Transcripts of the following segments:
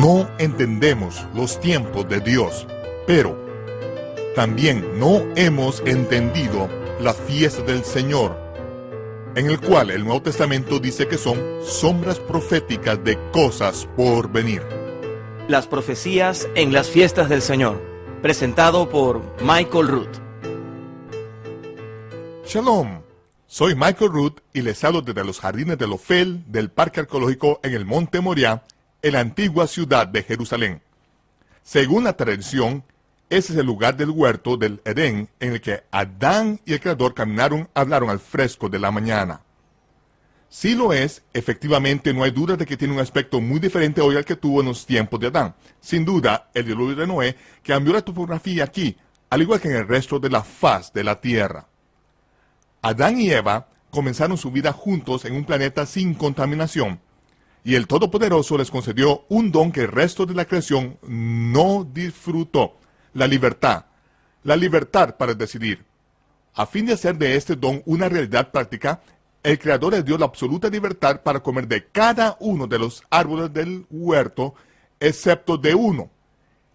no entendemos los tiempos de Dios, pero también no hemos entendido la fiesta del Señor, en el cual el Nuevo Testamento dice que son sombras proféticas de cosas por venir. Las profecías en las fiestas del Señor, presentado por Michael Root. Shalom, soy Michael Root y les hablo desde los jardines de Ofel del Parque Arqueológico en el Monte Moriah, en la antigua ciudad de Jerusalén. Según la tradición, ese es el lugar del huerto del Edén en el que Adán y el Creador hablaron al fresco de la mañana. Si lo es, efectivamente no hay duda de que tiene un aspecto muy diferente hoy al que tuvo en los tiempos de Adán. Sin duda, el diluvio de Noé cambió la topografía aquí, al igual que en el resto de la faz de la tierra. Adán y Eva comenzaron su vida juntos en un planeta sin contaminación, y el Todopoderoso les concedió un don que el resto de la creación no disfrutó: la libertad para decidir. A fin de hacer de este don una realidad práctica, el Creador les dio la absoluta libertad para comer de cada uno de los árboles del huerto, excepto de uno.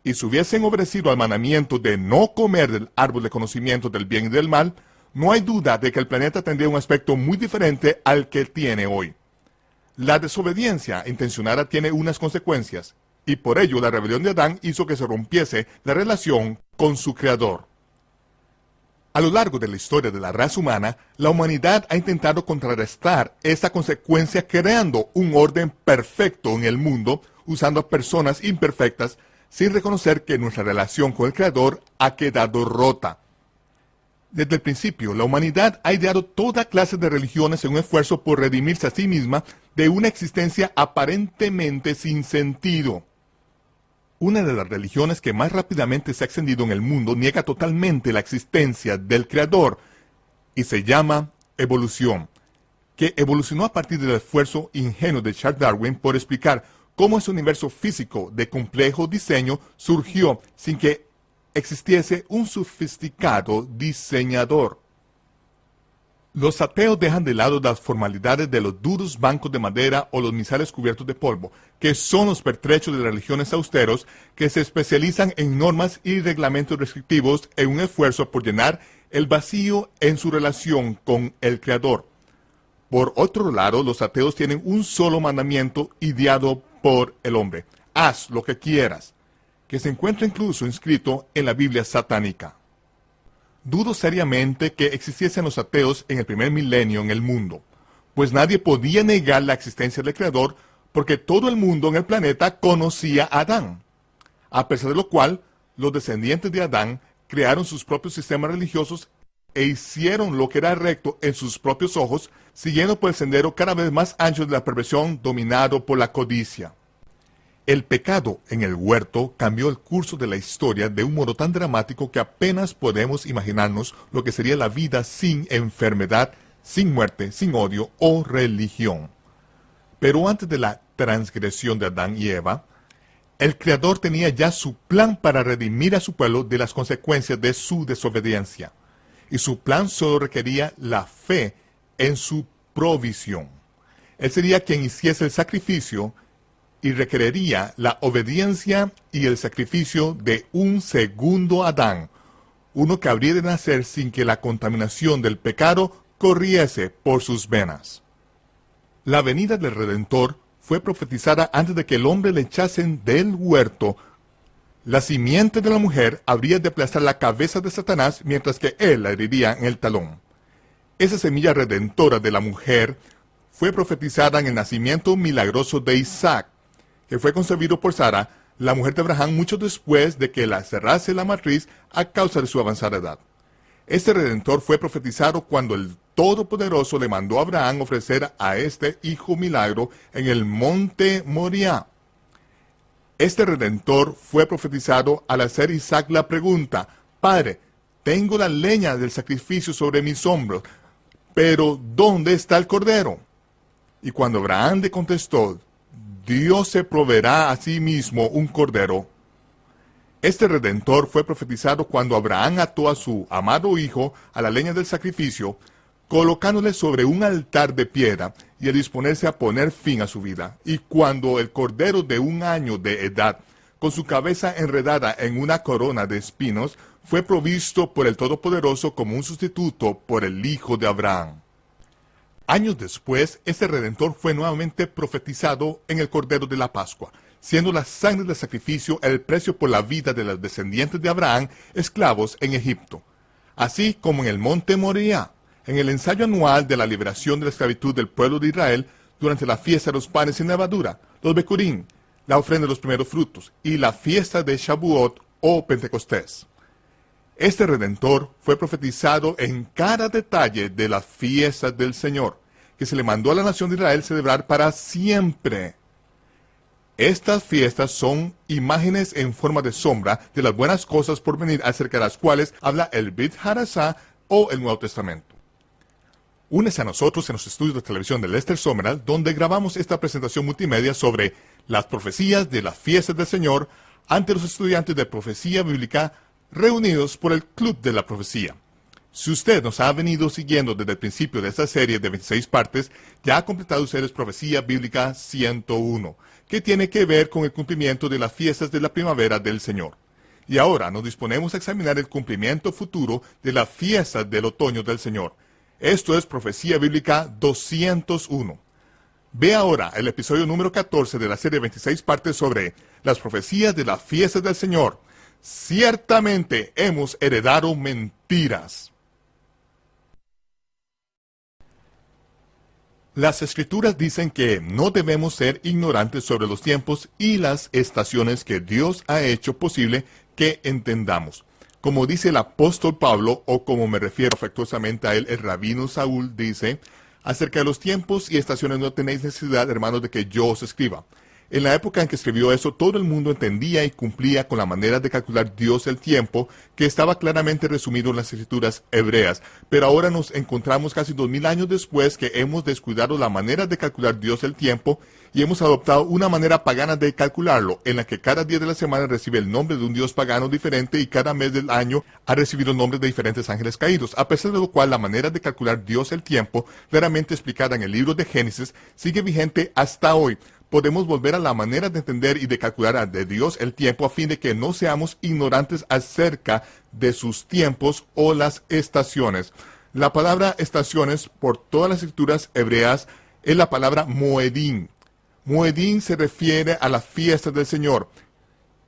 Y si hubiesen obedecido al mandamiento de no comer del árbol de conocimiento del bien y del mal, no hay duda de que el planeta tendría un aspecto muy diferente al que tiene hoy. La desobediencia intencionada tiene unas consecuencias, y por ello la rebelión de Adán hizo que se rompiese la relación con su Creador. A lo largo de la historia de la raza humana, la humanidad ha intentado contrarrestar esta consecuencia creando un orden perfecto en el mundo, usando a personas imperfectas, sin reconocer que nuestra relación con el Creador ha quedado rota. Desde el principio, la humanidad ha ideado toda clase de religiones en un esfuerzo por redimirse a sí misma de una existencia aparentemente sin sentido. Una de las religiones que más rápidamente se ha extendido en el mundo niega totalmente la existencia del Creador y se llama evolución, que evolucionó a partir del esfuerzo ingenuo de Charles Darwin por explicar cómo ese universo físico de complejo diseño surgió sin que existiese un sofisticado diseñador. Los ateos dejan de lado las formalidades de los duros bancos de madera o los misales cubiertos de polvo, que son los pertrechos de religiones austeros que se especializan en normas y reglamentos restrictivos en un esfuerzo por llenar el vacío en su relación con el Creador. Por otro lado, los ateos tienen un solo mandamiento ideado por el hombre: haz lo que quieras, que se encuentra incluso inscrito en la Biblia satánica. Dudo seriamente que existiesen los ateos en el primer milenio en el mundo, pues nadie podía negar la existencia del Creador porque todo el mundo en el planeta conocía a Adán. A pesar de lo cual, los descendientes de Adán crearon sus propios sistemas religiosos e hicieron lo que era recto en sus propios ojos, siguiendo por el sendero cada vez más ancho de la perversión dominado por la codicia. El pecado en el huerto cambió el curso de la historia de un modo tan dramático que apenas podemos imaginarnos lo que sería la vida sin enfermedad, sin muerte, sin odio o religión. Pero antes de la transgresión de Adán y Eva, el Creador tenía ya su plan para redimir a su pueblo de las consecuencias de su desobediencia. Y su plan solo requería la fe en su provisión. Él sería quien hiciese el sacrificio y requeriría la obediencia y el sacrificio de un segundo Adán, uno que habría de nacer sin que la contaminación del pecado corriese por sus venas. La venida del Redentor fue profetizada antes de que el hombre le echasen del huerto. La simiente de la mujer habría de aplastar la cabeza de Satanás, mientras que él la heriría en el talón. Esa semilla redentora de la mujer fue profetizada en el nacimiento milagroso de Isaac, que fue concebido por Sara, la mujer de Abraham, mucho después de que la cerrase la matriz a causa de su avanzada edad. Este Redentor fue profetizado cuando el Todopoderoso le mandó a Abraham ofrecer a este hijo milagro en el Monte Moriah. Este Redentor fue profetizado al hacer Isaac la pregunta: Padre, tengo la leña del sacrificio sobre mis hombros, pero ¿dónde está el cordero? Y cuando Abraham le contestó: Dios se proveerá a sí mismo un cordero. Este Redentor fue profetizado cuando Abraham ató a su amado hijo a la leña del sacrificio, colocándole sobre un altar de piedra, y el disponerse a poner fin a su vida. Y cuando el cordero de 1 año de edad, con su cabeza enredada en una corona de espinos, fue provisto por el Todopoderoso como un sustituto por el Hijo de Abraham. Años después, este Redentor fue nuevamente profetizado en el Cordero de la Pascua, siendo la sangre del sacrificio el precio por la vida de los descendientes de Abraham, esclavos en Egipto. Así como en el monte Moriah, en el ensayo anual de la liberación de la esclavitud del pueblo de Israel, durante la fiesta de los panes sin levadura, los Bekurim, la ofrenda de los primeros frutos, y la fiesta de Shavuot o Pentecostés. Este Redentor fue profetizado en cada detalle de las fiestas del Señor, que se le mandó a la nación de Israel celebrar para siempre. Estas fiestas son imágenes en forma de sombra de las buenas cosas por venir, acerca de las cuales habla el Brit Hadashah o el Nuevo Testamento. Únese a nosotros en los estudios de televisión de Lester Summerall, donde grabamos esta presentación multimedia sobre las profecías de las fiestas del Señor ante los estudiantes de profecía bíblica reunidos por el Club de la Profecía. Si usted nos ha venido siguiendo desde el principio de esta serie de 26 partes, ya ha completado ustedes Profecía Bíblica 101, que tiene que ver con el cumplimiento de las fiestas de la primavera del Señor. Y ahora nos disponemos a examinar el cumplimiento futuro de las fiestas del otoño del Señor. Esto es Profecía Bíblica 201. Ve ahora el episodio número 14 de la serie de 26 partes sobre las profecías de las fiestas del Señor. Ciertamente hemos heredado mentiras. Las Escrituras dicen que no debemos ser ignorantes sobre los tiempos y las estaciones que Dios ha hecho posible que entendamos. Como dice el apóstol Pablo, o como me refiero afectuosamente a él, el rabino Saúl dice: acerca de los tiempos y estaciones no tenéis necesidad, hermanos, de que yo os escriba. En la época en que escribió eso, todo el mundo entendía y cumplía con la manera de calcular Dios el tiempo, que estaba claramente resumido en las escrituras hebreas. Pero ahora nos encontramos casi 2000 años después que hemos descuidado la manera de calcular Dios el tiempo y hemos adoptado una manera pagana de calcularlo, en la que cada día de la semana recibe el nombre de un dios pagano diferente y cada mes del año ha recibido nombres de diferentes ángeles caídos. A pesar de lo cual, la manera de calcular Dios el tiempo, claramente explicada en el libro de Génesis, sigue vigente hasta hoy. Podemos volver a la manera de entender y de calcular de Dios el tiempo a fin de que no seamos ignorantes acerca de sus tiempos o las estaciones. La palabra estaciones por todas las escrituras hebreas es la palabra Moedim. Moedim se refiere a las fiestas del Señor,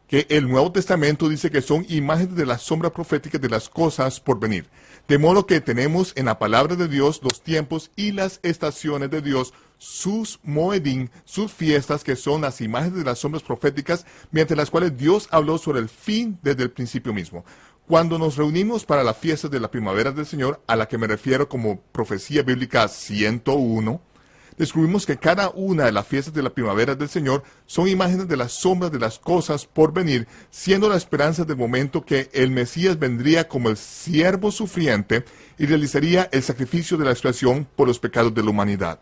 que el Nuevo Testamento dice que son imágenes de la sombra profética de las cosas por venir. De modo que tenemos en la palabra de Dios los tiempos y las estaciones de Dios, sus Moedim, sus fiestas, que son las imágenes de las sombras proféticas, mediante las cuales Dios habló sobre el fin desde el principio mismo. Cuando nos reunimos para la fiesta de la primavera del Señor, a la que me refiero como Profecía Bíblica 101, descubrimos que cada una de las fiestas de la primavera del Señor son imágenes de las sombras de las cosas por venir, siendo la esperanza del momento que el Mesías vendría como el siervo sufriente y realizaría el sacrificio de la expiación por los pecados de la humanidad.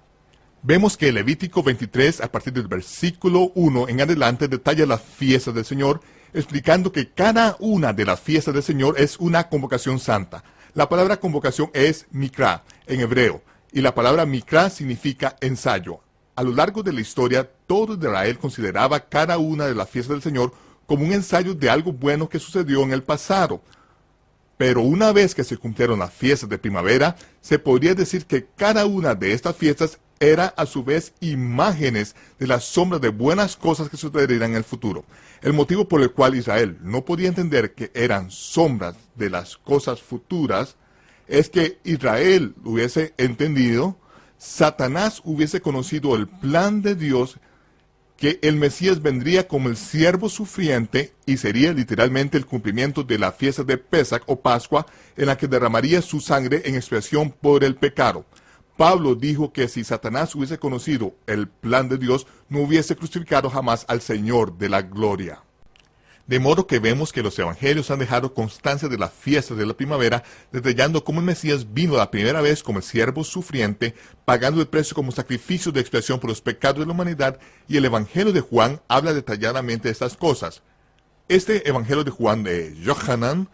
Vemos que Levítico 23, a partir del versículo 1 en adelante, detalla las fiestas del Señor, explicando que cada una de las fiestas del Señor es una convocación santa. La palabra convocación es mikra en hebreo, y la palabra mikra significa ensayo. A lo largo de la historia, todo Israel consideraba cada una de las fiestas del Señor como un ensayo de algo bueno que sucedió en el pasado. Pero una vez que se cumplieron las fiestas de primavera, se podría decir que cada una de estas fiestas era a su vez imágenes de las sombras de buenas cosas que sucederían en el futuro. El motivo por el cual Israel no podía entender que eran sombras de las cosas futuras es que Israel hubiese entendido, Satanás hubiese conocido el plan de Dios, que el Mesías vendría como el siervo sufriente y sería literalmente el cumplimiento de la fiesta de Pesach o Pascua, en la que derramaría su sangre en expiación por el pecado. Pablo dijo que si Satanás hubiese conocido el plan de Dios, no hubiese crucificado jamás al Señor de la gloria. De modo que vemos que los evangelios han dejado constancia de las fiestas de la primavera, detallando cómo el Mesías vino la primera vez como el siervo sufriente, pagando el precio como sacrificio de expiación por los pecados de la humanidad, y el evangelio de Juan habla detalladamente de estas cosas. Este evangelio de Juan de Yohanan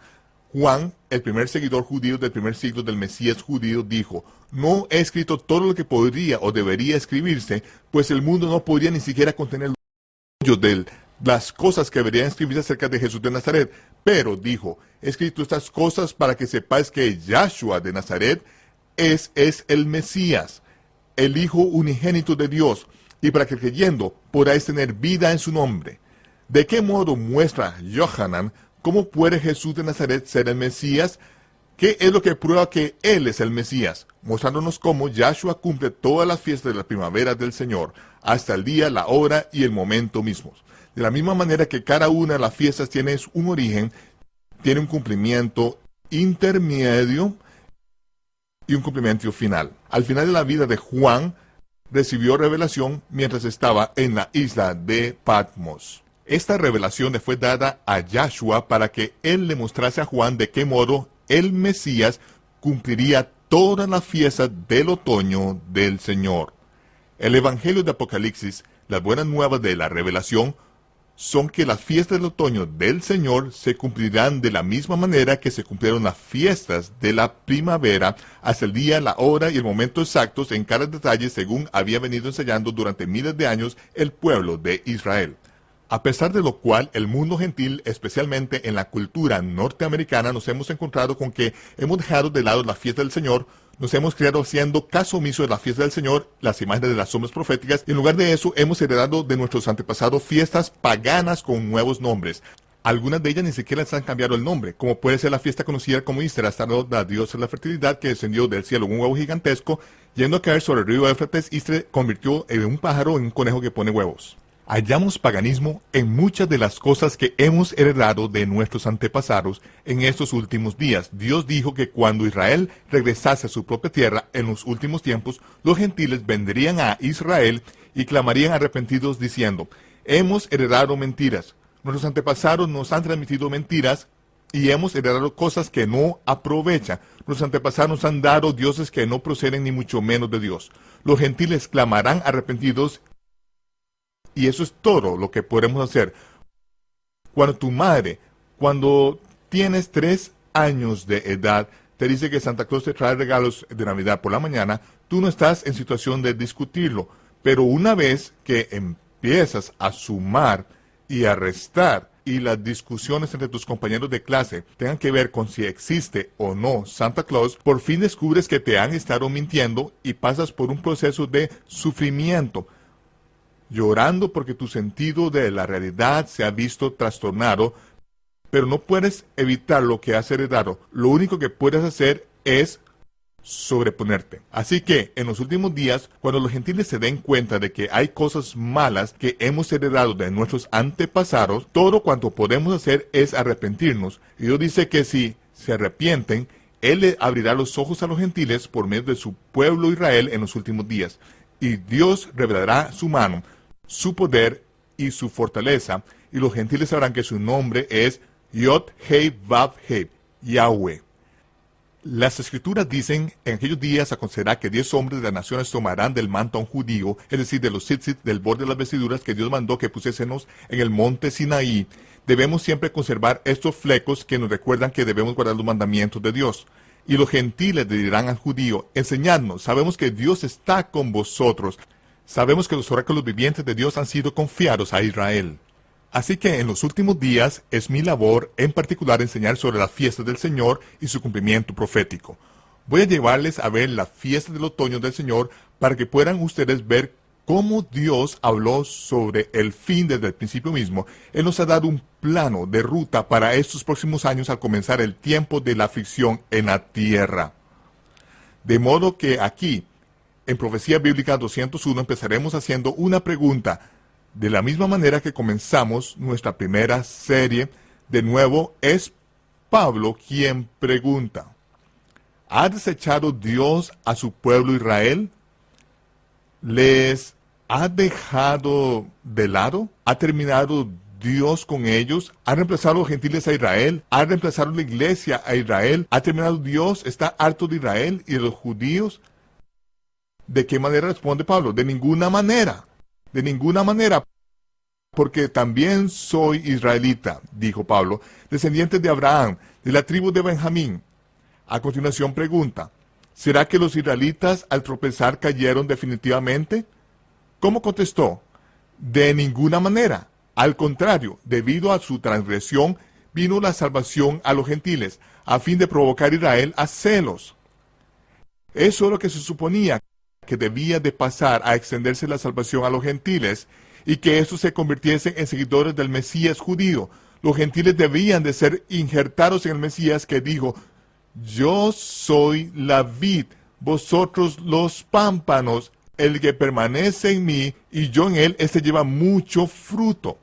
Juan, el primer seguidor judío del primer siglo del Mesías judío, dijo: no he escrito todo lo que podría o debería escribirse, pues el mundo no podría ni siquiera contener de las cosas que deberían escribirse acerca de Jesús de Nazaret. Pero dijo: he escrito estas cosas para que sepáis que Yahshua de Nazaret es el Mesías, el Hijo unigénito de Dios, y para que creyendo podáis tener vida en su nombre. ¿De qué modo muestra Yohanan cómo puede Jesús de Nazaret ser el Mesías? ¿Qué es lo que prueba que Él es el Mesías? Mostrándonos cómo Yahshua cumple todas las fiestas de la primavera del Señor, hasta el día, la hora y el momento mismos. De la misma manera que cada una de las fiestas tiene un origen, tiene un cumplimiento intermedio y un cumplimiento final. Al final de la vida de Juan, recibió revelación mientras estaba en la isla de Patmos. Esta revelación le fue dada a Yahshua para que él le mostrase a Juan de qué modo el Mesías cumpliría todas las fiestas del otoño del Señor. El Evangelio de Apocalipsis, las buenas nuevas de la revelación, son que las fiestas del otoño del Señor se cumplirán de la misma manera que se cumplieron las fiestas de la primavera, hasta el día, la hora y el momento exactos en cada detalle, según había venido enseñando durante miles de años el pueblo de Israel. A pesar de lo cual, el mundo gentil, especialmente en la cultura norteamericana, nos hemos encontrado con que hemos dejado de lado la fiesta del Señor, nos hemos criado haciendo caso omiso de la fiesta del Señor, las imágenes de las sombras proféticas, y en lugar de eso hemos heredado de nuestros antepasados fiestas paganas con nuevos nombres. Algunas de ellas ni siquiera les han cambiado el nombre, como puede ser la fiesta conocida como Easter, hasta la diosa de la fertilidad que descendió del cielo en un huevo gigantesco, yendo a caer sobre el río Éufrates. Easter convirtió en un pájaro en un conejo que pone huevos. Hallamos paganismo en muchas de las cosas que hemos heredado de nuestros antepasados en estos últimos días. Dios dijo que cuando Israel regresase a su propia tierra en los últimos tiempos, los gentiles vendrían a Israel y clamarían arrepentidos diciendo: hemos heredado mentiras, nuestros antepasados nos han transmitido mentiras y hemos heredado cosas que no aprovechan. Nuestros antepasados nos han dado dioses que no proceden ni mucho menos de Dios. Los gentiles clamarán arrepentidos. Y eso es todo lo que podemos hacer. Cuando tu madre, cuando tienes 3 años de edad, te dice que Santa Claus te trae regalos de Navidad por la mañana, tú no estás en situación de discutirlo. Pero una vez que empiezas a sumar y a restar, y las discusiones entre tus compañeros de clase tengan que ver con si existe o no Santa Claus, por fin descubres que te han estado mintiendo y pasas por un proceso de sufrimiento, llorando porque tu sentido de la realidad se ha visto trastornado, pero no puedes evitar lo que has heredado. Lo único que puedes hacer es sobreponerte. Así que en los últimos días, cuando los gentiles se den cuenta de que hay cosas malas que hemos heredado de nuestros antepasados, todo cuanto podemos hacer es arrepentirnos. Y Dios dice que si se arrepienten, Él le abrirá los ojos a los gentiles por medio de su pueblo Israel en los últimos días. Y Dios revelará su mano, su poder y su fortaleza, y los gentiles sabrán que su nombre es Yod-Heh-Vav-Heh, Yahweh. Las escrituras dicen: en aquellos días acontecerá que 10 hombres de las naciones tomarán del manto a un judío, es decir, de los tzitzit, del borde de las vestiduras que Dios mandó que pusiésemos en el monte Sinaí. Debemos siempre conservar estos flecos que nos recuerdan que debemos guardar los mandamientos de Dios. Y los gentiles le dirán al judío: enseñadnos, sabemos que Dios está con vosotros. Sabemos que los oráculos vivientes de Dios han sido confiados a Israel. Así que en los últimos días es mi labor en particular enseñar sobre las fiestas del Señor y su cumplimiento profético. Voy a llevarles a ver las fiestas del otoño del Señor para que puedan ustedes ver cómo Dios habló sobre el fin desde el principio mismo. Él nos ha dado un plano de ruta para estos próximos años al comenzar el tiempo de la aflicción en la tierra. De modo que aquí, en Profecía Bíblica 201, empezaremos haciendo una pregunta. De la misma manera que comenzamos nuestra primera serie, de nuevo es Pablo quien pregunta: ¿ha desechado Dios a su pueblo Israel? ¿Les ha dejado de lado? ¿Ha terminado Dios con ellos? ¿Ha reemplazado a los gentiles a Israel? ¿Ha reemplazado la iglesia a Israel? ¿Ha terminado Dios? ¿Está harto de Israel y de los judíos? ¿De qué manera responde Pablo? De ninguna manera. De ninguna manera. Porque también soy israelita, dijo Pablo, descendiente de Abraham, de la tribu de Benjamín. A continuación pregunta, ¿será que los israelitas al tropezar cayeron definitivamente? ¿Cómo contestó? De ninguna manera. Al contrario, debido a su transgresión, vino la salvación a los gentiles, a fin de provocar a Israel a celos. Eso es lo que se suponía, que debía de pasar a extenderse la salvación a los gentiles, y que estos se convirtiesen en seguidores del Mesías judío. Los gentiles debían de ser injertados en el Mesías que dijo, yo soy la vid, vosotros los pámpanos, el que permanece en mí y yo en él, este lleva mucho fruto.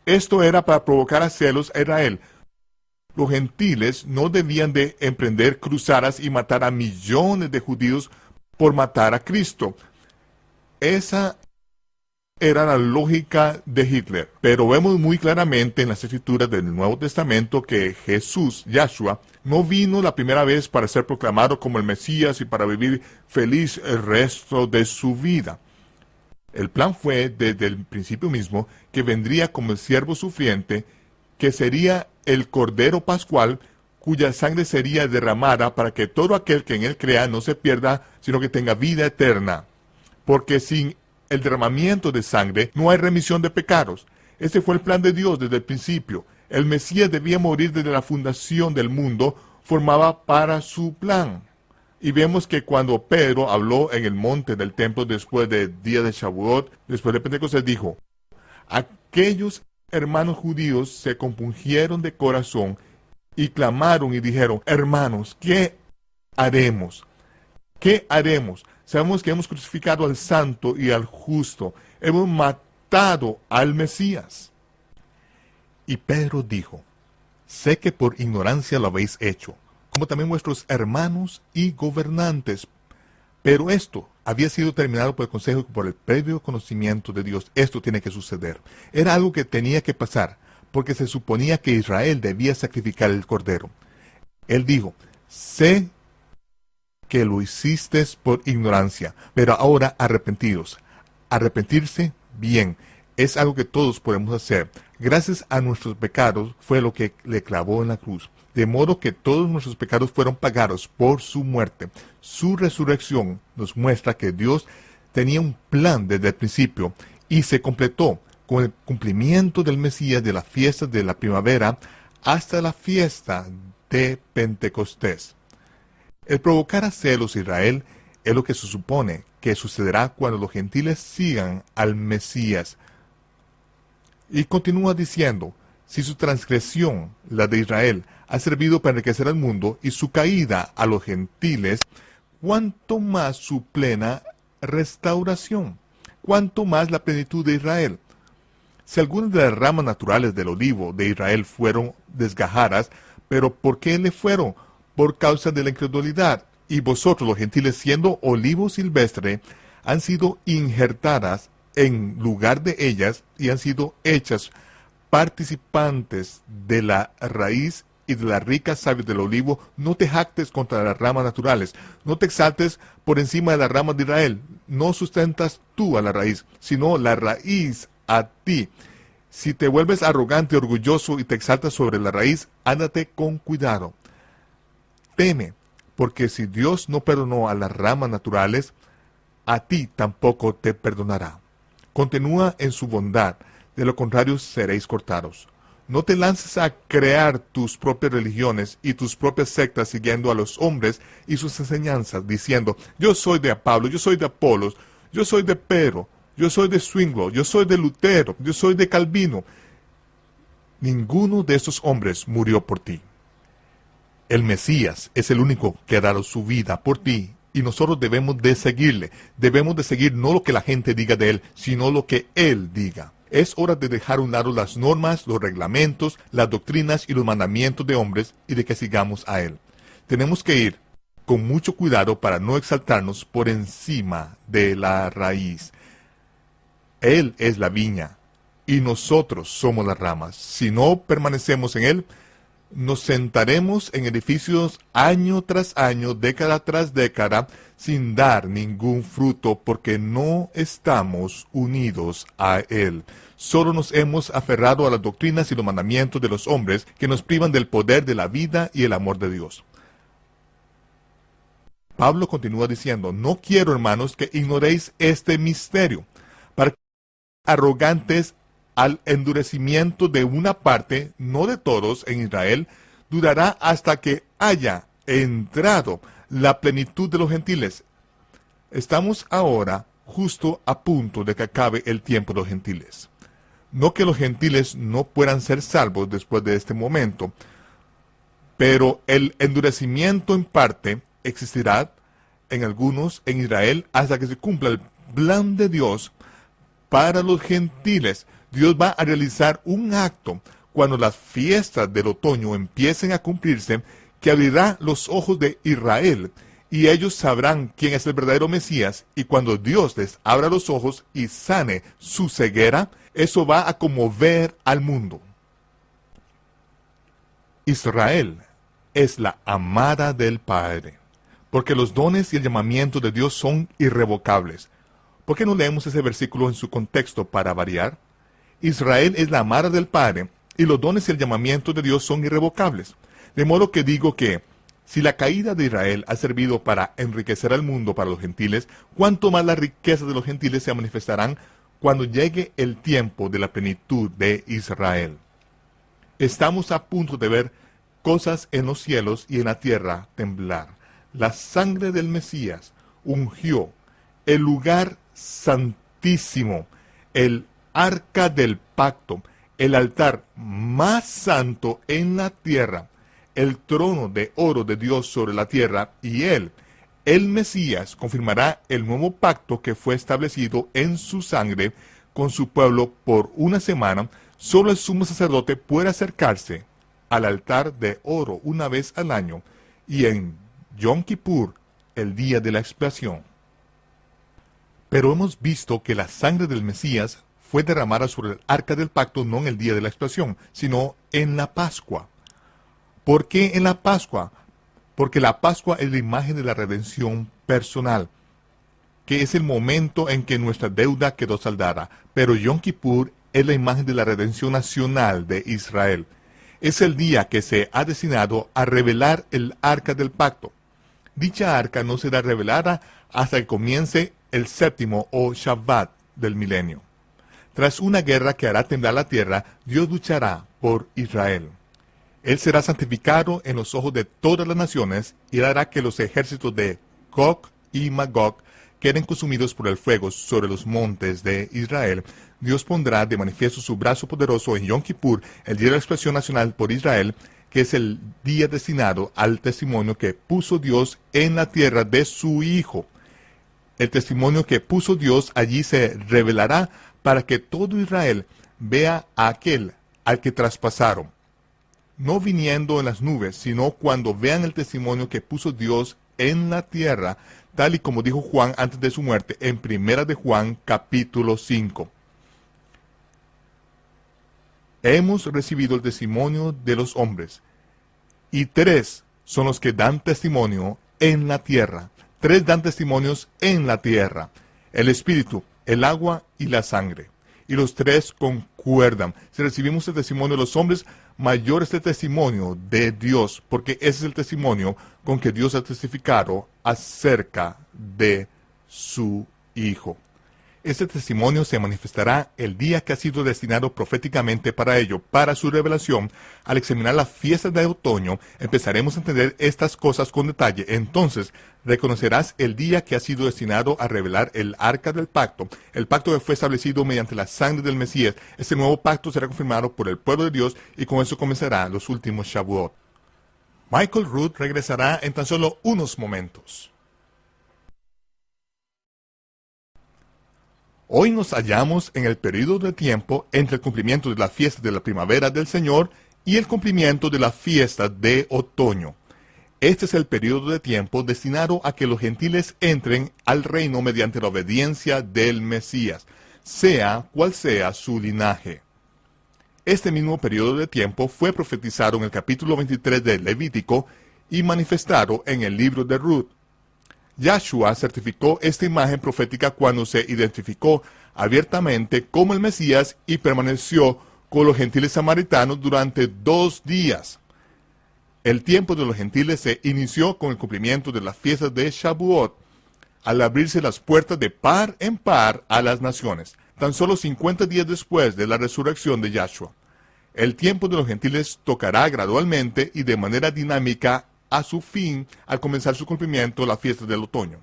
Esto era para provocar a celos a Israel. Los gentiles no debían de emprender cruzadas y matar a millones de judíos por matar a Cristo. Esa era la lógica de Hitler. Pero vemos muy claramente en las escrituras del Nuevo Testamento que Jesús, Yahshua, no vino la primera vez para ser proclamado como el Mesías y para vivir feliz el resto de su vida. El plan fue desde el principio mismo que vendría como el siervo sufriente, que sería el Cordero Pascual, cuya sangre sería derramada para que todo aquel que en él crea no se pierda, sino que tenga vida eterna. Porque sin el derramamiento de sangre no hay remisión de pecados. Este fue el plan de Dios desde el principio. El Mesías debía morir desde la fundación del mundo, formaba para su plan. Y vemos que cuando Pedro habló en el monte del templo después del día de Shavuot, después de Pentecostés, dijo, aquellos hermanos judíos se compungieron de corazón y clamaron y dijeron, hermanos, ¿qué haremos? ¿Qué haremos? Sabemos que hemos crucificado al santo y al justo. Hemos matado al Mesías. Y Pedro dijo, sé que por ignorancia lo habéis hecho, como también vuestros hermanos y gobernantes. Pero esto había sido terminado por el consejo y por el previo conocimiento de Dios. Esto tiene que suceder. Era algo que tenía que pasar, porque se suponía que Israel debía sacrificar el cordero. Él dijo, sé que lo hiciste por ignorancia, pero ahora arrepentidos. Arrepentirse, bien, es algo que todos podemos hacer. Gracias a nuestros pecados fue lo que le clavó en la cruz. De modo que todos nuestros pecados fueron pagados por su muerte. Su resurrección nos muestra que Dios tenía un plan desde el principio y se completó con el cumplimiento del Mesías de la fiesta de la primavera hasta la fiesta de Pentecostés. El provocar a celos a Israel es lo que se supone que sucederá cuando los gentiles sigan al Mesías. Y continúa diciendo, si su transgresión, la de Israel, ha servido para enriquecer al mundo y su caída a los gentiles, ¿cuánto más su plena restauración? ¿Cuánto más la plenitud de Israel? Si algunas de las ramas naturales del olivo de Israel fueron desgajadas, ¿pero por qué le fueron? Por causa de la incredulidad. Y vosotros, los gentiles, siendo olivo silvestre, han sido injertadas en lugar de ellas y han sido hechas participantes de la raíz y de la rica savia del olivo. No te jactes contra las ramas naturales, no te exaltes por encima de las ramas de Israel, no sustentas tú a la raíz, sino la raíz a ti. Si te vuelves arrogante, orgulloso y te exaltas sobre la raíz, ándate con cuidado. Teme, porque si Dios no perdonó a las ramas naturales, a ti tampoco te perdonará. Continúa en su bondad, de lo contrario seréis cortados. No te lances a crear tus propias religiones y tus propias sectas siguiendo a los hombres y sus enseñanzas, diciendo, yo soy de Pablo, yo soy de Apolos, yo soy de Pedro, yo soy de Zwinglio, yo soy de Lutero, yo soy de Calvino. Ninguno de estos hombres murió por ti. El Mesías es el único que ha dado su vida por ti y nosotros debemos de seguirle. Debemos de seguir no lo que la gente diga de él, sino lo que él diga. Es hora de dejar a un lado las normas, los reglamentos, las doctrinas y los mandamientos de hombres y de que sigamos a él. Tenemos que ir con mucho cuidado para no exaltarnos por encima de la raíz. Él es la viña y nosotros somos las ramas. Si no permanecemos en él, nos sentaremos en edificios año tras año, década tras década, sin dar ningún fruto porque no estamos unidos a Él. Solo nos hemos aferrado a las doctrinas y los mandamientos de los hombres que nos privan del poder de la vida y el amor de Dios. Pablo continúa diciendo, no quiero, hermanos, que ignoréis este misterio, para que arrogantes al endurecimiento de una parte, no de todos, en Israel, durará hasta que haya entrado la plenitud de los gentiles. Estamos ahora justo a punto de que acabe el tiempo de los gentiles. No que los gentiles no puedan ser salvos después de este momento, pero el endurecimiento en parte existirá en algunos en Israel hasta que se cumpla el plan de Dios para los gentiles. Dios va a realizar un acto cuando las fiestas del otoño empiecen a cumplirse, que abrirá los ojos de Israel y ellos sabrán quién es el verdadero Mesías, y cuando Dios les abra los ojos y sane su ceguera, eso va a conmover al mundo. Israel es la amada del Padre, porque los dones y el llamamiento de Dios son irrevocables. ¿Por qué no leemos ese versículo en su contexto para variar? Israel es la amada del Padre, y los dones y el llamamiento de Dios son irrevocables. De modo que digo que, si la caída de Israel ha servido para enriquecer al mundo para los gentiles, cuánto más las riquezas de los gentiles se manifestarán cuando llegue el tiempo de la plenitud de Israel. Estamos a punto de ver cosas en los cielos y en la tierra temblar. La sangre del Mesías ungió el lugar santísimo, el arca del pacto, el altar más santo en la tierra, el trono de oro de Dios sobre la tierra, y Él, el Mesías, confirmará el nuevo pacto que fue establecido en su sangre con su pueblo por una semana. Solo el sumo sacerdote puede acercarse al altar de oro una vez al año, y en Yom Kippur, el día de la expiación. Pero hemos visto que la sangre del Mesías fue derramada sobre el arca del pacto no en el día de la expiación, sino en la Pascua. ¿Por qué en la Pascua? Porque la Pascua es la imagen de la redención personal, que es el momento en que nuestra deuda quedó saldada. Pero Yom Kippur es la imagen de la redención nacional de Israel. Es el día que se ha destinado a revelar el arca del pacto. Dicha arca no será revelada hasta que comience el séptimo o Shabbat del milenio. Tras una guerra que hará temblar la tierra, Dios luchará por Israel. Él será santificado en los ojos de todas las naciones y hará que los ejércitos de Gog y Magog queden consumidos por el fuego sobre los montes de Israel. Dios pondrá de manifiesto su brazo poderoso en Yom Kippur, el día de la expiación nacional por Israel, que es el día destinado al testimonio que puso Dios en la tierra de su Hijo. El testimonio que puso Dios allí se revelará para que todo Israel vea a aquel al que traspasaron, no viniendo en las nubes, sino cuando vean el testimonio que puso Dios en la tierra, tal y como dijo Juan antes de su muerte en 1 de Juan capítulo 5. Hemos recibido el testimonio de los hombres, y 3 son los que dan testimonio en la tierra. 3 dan testimonios en la tierra: el Espíritu, el agua y la sangre. Y los 3 concuerdan. Si recibimos el testimonio de los hombres, mayor es el testimonio de Dios, porque ese es el testimonio con que Dios ha testificado acerca de su Hijo. Este testimonio se manifestará el día que ha sido destinado proféticamente para ello, para su revelación. Al examinar las fiestas de otoño, empezaremos a entender estas cosas con detalle. Entonces, reconocerás el día que ha sido destinado a revelar el arca del pacto, el pacto que fue establecido mediante la sangre del Mesías. Este nuevo pacto será confirmado por el pueblo de Dios, y con eso comenzará los últimos Shavuot. Michael Root regresará en tan solo unos momentos. Hoy nos hallamos en el periodo de tiempo entre el cumplimiento de la fiesta de la primavera del Señor y el cumplimiento de la fiesta de otoño. Este es el periodo de tiempo destinado a que los gentiles entren al reino mediante la obediencia del Mesías, sea cual sea su linaje. Este mismo periodo de tiempo fue profetizado en el capítulo 23 de Levítico y manifestado en el libro de Ruth. Yahshua certificó esta imagen profética cuando se identificó abiertamente como el Mesías y permaneció con los gentiles samaritanos durante 2 días. El tiempo de los gentiles se inició con el cumplimiento de las fiestas de Shavuot, al abrirse las puertas de par en par a las naciones, tan solo 50 días después de la resurrección de Yahshua. El tiempo de los gentiles tocará gradualmente y de manera dinámica a su fin al comenzar su cumplimiento la fiesta del otoño.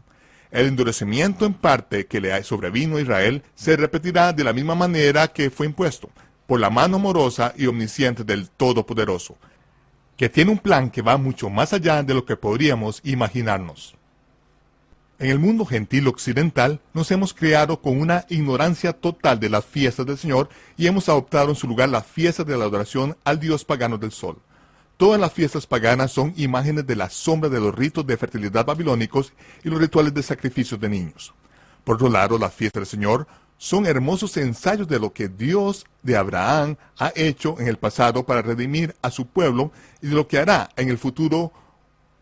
El endurecimiento en parte que le sobrevino a Israel se repetirá de la misma manera que fue impuesto, por la mano amorosa y omnisciente del Todopoderoso, que tiene un plan que va mucho más allá de lo que podríamos imaginarnos. En el mundo gentil occidental nos hemos criado con una ignorancia total de las fiestas del Señor y hemos adoptado en su lugar las fiestas de la adoración al dios pagano del sol. Todas las fiestas paganas son imágenes de la sombra de los ritos de fertilidad babilónicos y los rituales de sacrificios de niños. Por otro lado, las fiestas del Señor son hermosos ensayos de lo que Dios de Abraham ha hecho en el pasado para redimir a su pueblo y de lo que hará en el futuro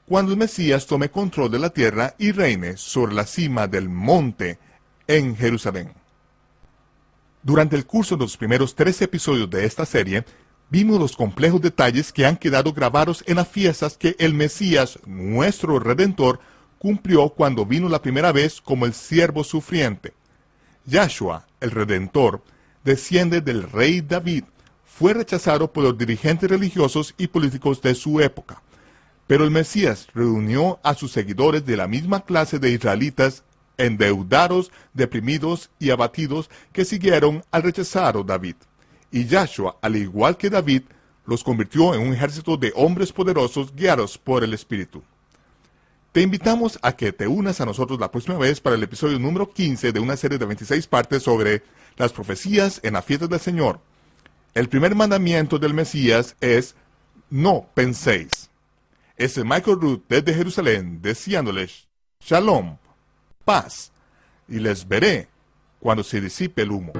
cuando el Mesías tome control de la tierra y reine sobre la cima del monte en Jerusalén. Durante el curso de los primeros 13 episodios de esta serie, vimos los complejos detalles que han quedado grabados en las fiestas que el Mesías, nuestro Redentor, cumplió cuando vino la primera vez como el siervo sufriente. Yahshua, el Redentor, desciende del rey David, fue rechazado por los dirigentes religiosos y políticos de su época. Pero el Mesías reunió a sus seguidores de la misma clase de israelitas endeudados, deprimidos y abatidos que siguieron al rechazado David. Y Yahshua, al igual que David, los convirtió en un ejército de hombres poderosos guiados por el Espíritu. Te invitamos a que te unas a nosotros la próxima vez para el episodio número 15 de una serie de 26 partes sobre las profecías en las fiestas del Señor. El primer mandamiento del Mesías es: no penséis. Este es Michael Root desde Jerusalén, deseándoles Shalom, paz, y les veré cuando se disipe el humo.